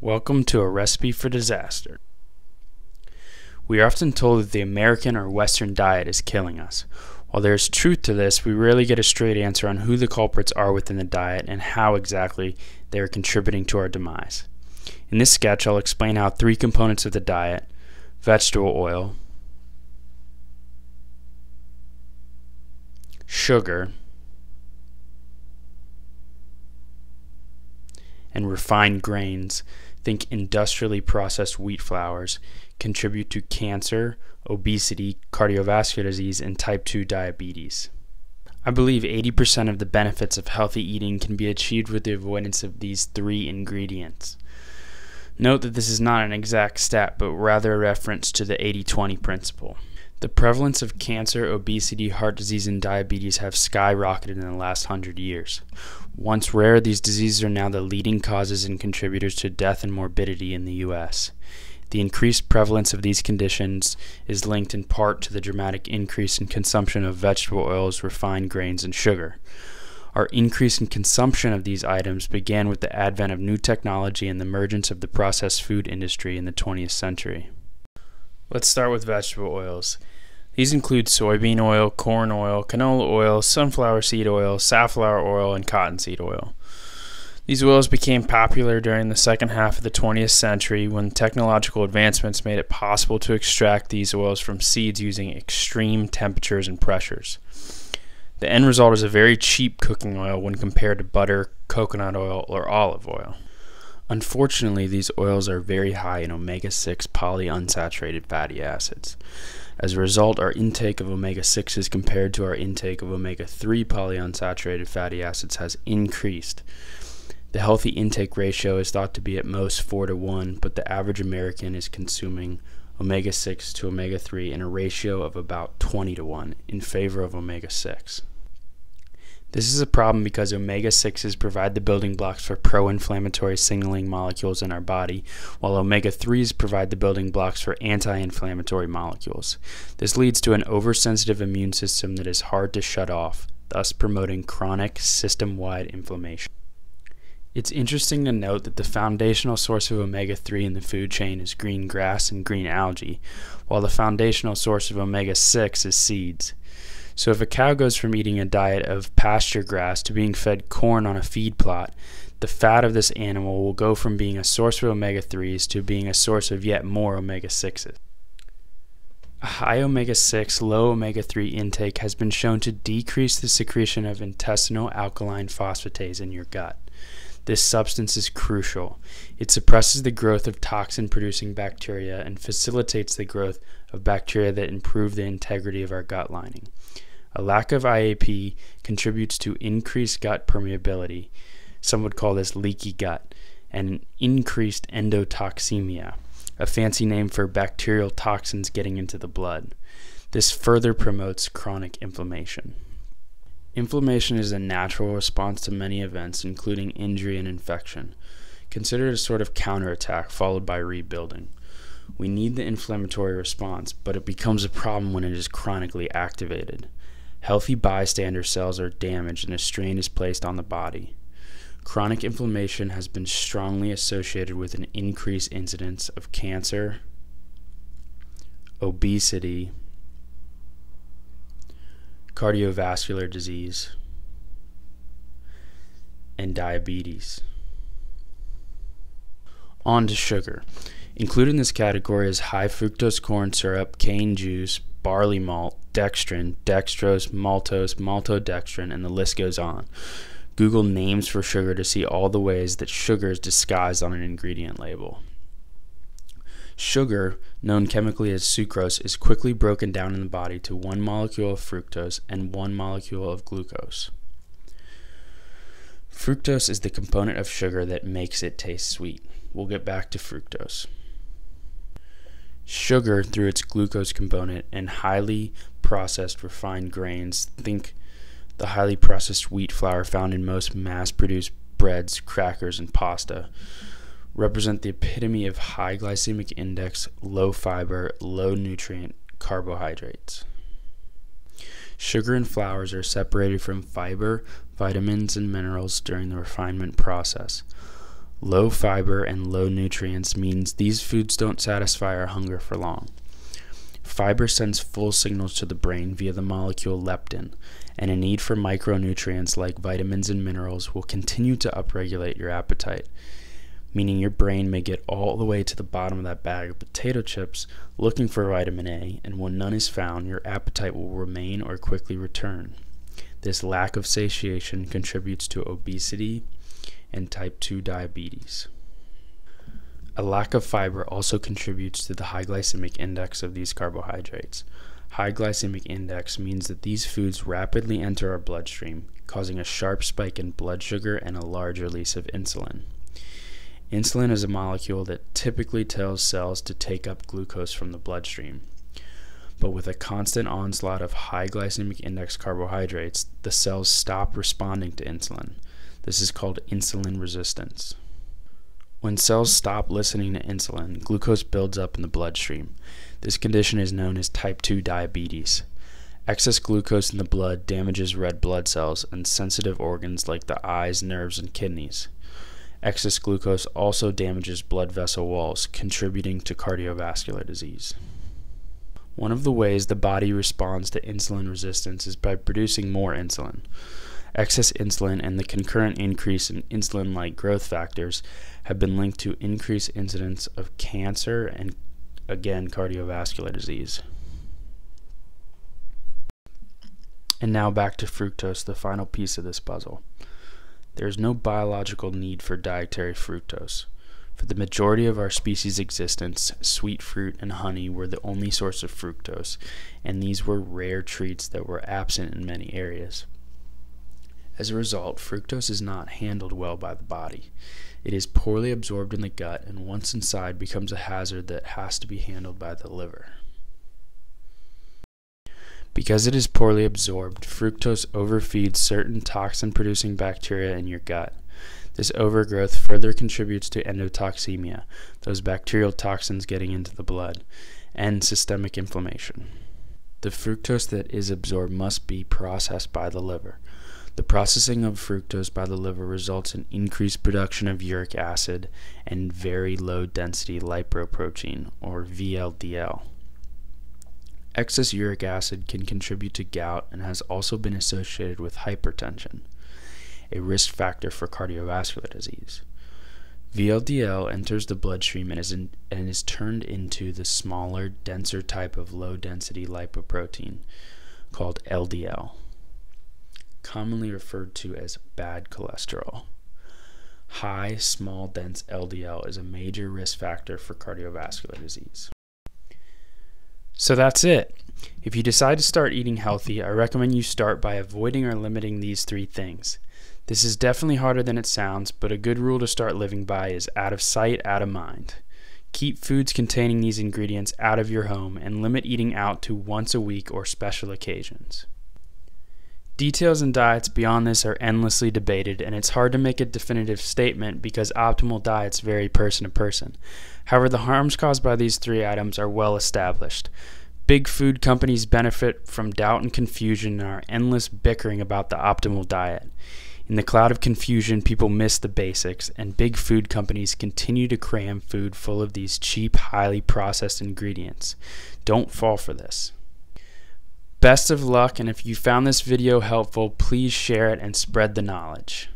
Welcome to A Recipe for Disaster. We are often told that the American or Western diet is killing us. While there is truth to this, we rarely get a straight answer on who the culprits are within the diet and how exactly they are contributing to our demise. In this sketch, I'll explain how three components of the diet, vegetable oil, sugar, and refined grains, think industrially processed wheat flours, contribute to cancer, obesity, cardiovascular disease, and type 2 diabetes. I believe 80% of the benefits of healthy eating can be achieved with the avoidance of these three ingredients. Note that this is not an exact stat, but rather a reference to the 80-20 principle. The prevalence of cancer, obesity, heart disease, and diabetes have skyrocketed in the last 100 years. Once rare, these diseases are now the leading causes and contributors to death and morbidity in the U.S. The increased prevalence of these conditions is linked in part to the dramatic increase in consumption of vegetable oils, refined grains, and sugar. Our increase in consumption of these items began with the advent of new technology and the emergence of the processed food industry in the 20th century. Let's start with vegetable oils. These include soybean oil, corn oil, canola oil, sunflower seed oil, safflower oil, and cottonseed oil. These oils became popular during the second half of the 20th century when technological advancements made it possible to extract these oils from seeds using extreme temperatures and pressures. The end result is a very cheap cooking oil when compared to butter, coconut oil, or olive oil. Unfortunately, these oils are very high in omega-6 polyunsaturated fatty acids. As a result, our intake of omega-6s compared to our intake of omega-3 polyunsaturated fatty acids has increased. The healthy intake ratio is thought to be at most 4:1, but the average American is consuming omega-6 to omega-3 in a ratio of about 20:1 in favor of omega-6. This is a problem because omega-6s provide the building blocks for pro-inflammatory signaling molecules in our body, while omega-3s provide the building blocks for anti-inflammatory molecules. This leads to an oversensitive immune system that is hard to shut off, thus promoting chronic system-wide inflammation. It's interesting to note that the foundational source of omega-3 in the food chain is green grass and green algae, while the foundational source of omega-6 is seeds. So if a cow goes from eating a diet of pasture grass to being fed corn on a feed plot, the fat of this animal will go from being a source of omega-3s to being a source of yet more omega-6s. A high omega-6, low omega-3 intake has been shown to decrease the secretion of intestinal alkaline phosphatase in your gut. This substance is crucial. It suppresses the growth of toxin-producing bacteria and facilitates the growth of bacteria that improve the integrity of our gut lining. A lack of IAP contributes to increased gut permeability, some would call this leaky gut, and increased endotoxemia, a fancy name for bacterial toxins getting into the blood. This further promotes chronic inflammation. Inflammation is a natural response to many events, including injury and infection. Consider it a sort of counterattack followed by rebuilding. We need the inflammatory response, but it becomes a problem when it is chronically activated. Healthy bystander cells are damaged and a strain is placed on the body. Chronic inflammation has been strongly associated with an increased incidence of cancer, obesity, cardiovascular disease, and diabetes. On to sugar. Included in this category is high fructose corn syrup, cane juice, barley malt, dextrin, dextrose, maltose, maltodextrin, and the list goes on. Google names for sugar to see all the ways that sugar is disguised on an ingredient label. Sugar, known chemically as sucrose, is quickly broken down in the body to 1 molecule of fructose and 1 molecule of glucose. Fructose is the component of sugar that makes it taste sweet. We'll get back to fructose. Sugar, through its glucose component and highly processed refined grains, think the highly processed wheat flour found in most mass-produced breads, crackers, and pasta, represent the epitome of high glycemic index, low fiber, low nutrient carbohydrates. Sugar and flours are separated from fiber, vitamins, and minerals during the refinement process. Low fiber and low nutrients means these foods don't satisfy our hunger for long. Fiber sends full signals to the brain via the molecule leptin, and a need for micronutrients like vitamins and minerals will continue to upregulate your appetite, meaning your brain may get all the way to the bottom of that bag of potato chips looking for vitamin A, and when none is found, your appetite will remain or quickly return. This lack of satiation contributes to obesity and type 2 diabetes. A lack of fiber also contributes to the high glycemic index of these carbohydrates. High glycemic index means that these foods rapidly enter our bloodstream, causing a sharp spike in blood sugar and a large release of insulin. Insulin is a molecule that typically tells cells to take up glucose from the bloodstream. But with a constant onslaught of high glycemic index carbohydrates, the cells stop responding to insulin. This is called insulin resistance. When cells stop listening to insulin, glucose builds up in the bloodstream. This condition is known as type 2 diabetes. Excess glucose in the blood damages red blood cells and sensitive organs like the eyes, nerves, and kidneys. Excess glucose also damages blood vessel walls, contributing to cardiovascular disease. One of the ways the body responds to insulin resistance is by producing more insulin. Excess insulin and the concurrent increase in insulin-like growth factors have been linked to increased incidence of cancer and, again, cardiovascular disease. And now back to fructose, the final piece of this puzzle. There is no biological need for dietary fructose. For the majority of our species' existence, sweet fruit and honey were the only source of fructose, and these were rare treats that were absent in many areas. As a result, fructose is not handled well by the body. It is poorly absorbed in the gut, and once inside becomes a hazard that has to be handled by the liver. Because it is poorly absorbed, fructose overfeeds certain toxin-producing bacteria in your gut. This overgrowth further contributes to endotoxemia, those bacterial toxins getting into the blood, and systemic inflammation. The fructose that is absorbed must be processed by the liver. The processing of fructose by the liver results in increased production of uric acid and very low density lipoprotein, or VLDL. Excess uric acid can contribute to gout and has also been associated with hypertension, a risk factor for cardiovascular disease. VLDL enters the bloodstream and is turned into the smaller, denser type of low-density lipoprotein called LDL, commonly referred to as bad cholesterol. High, small, dense LDL is a major risk factor for cardiovascular disease. So that's it. If you decide to start eating healthy, I recommend you start by avoiding or limiting these 3 things. This is definitely harder than it sounds, but a good rule to start living by is out of sight, out of mind. Keep foods containing these ingredients out of your home and limit eating out to once a week or special occasions. Details in diets beyond this are endlessly debated, and it's hard to make a definitive statement because optimal diets vary person to person. However, the harms caused by these 3 items are well established. Big food companies benefit from doubt and confusion and our endless bickering about the optimal diet. In the cloud of confusion, people miss the basics, and big food companies continue to cram food full of these cheap, highly processed ingredients. Don't fall for this. Best of luck, and if you found this video helpful, please share it and spread the knowledge.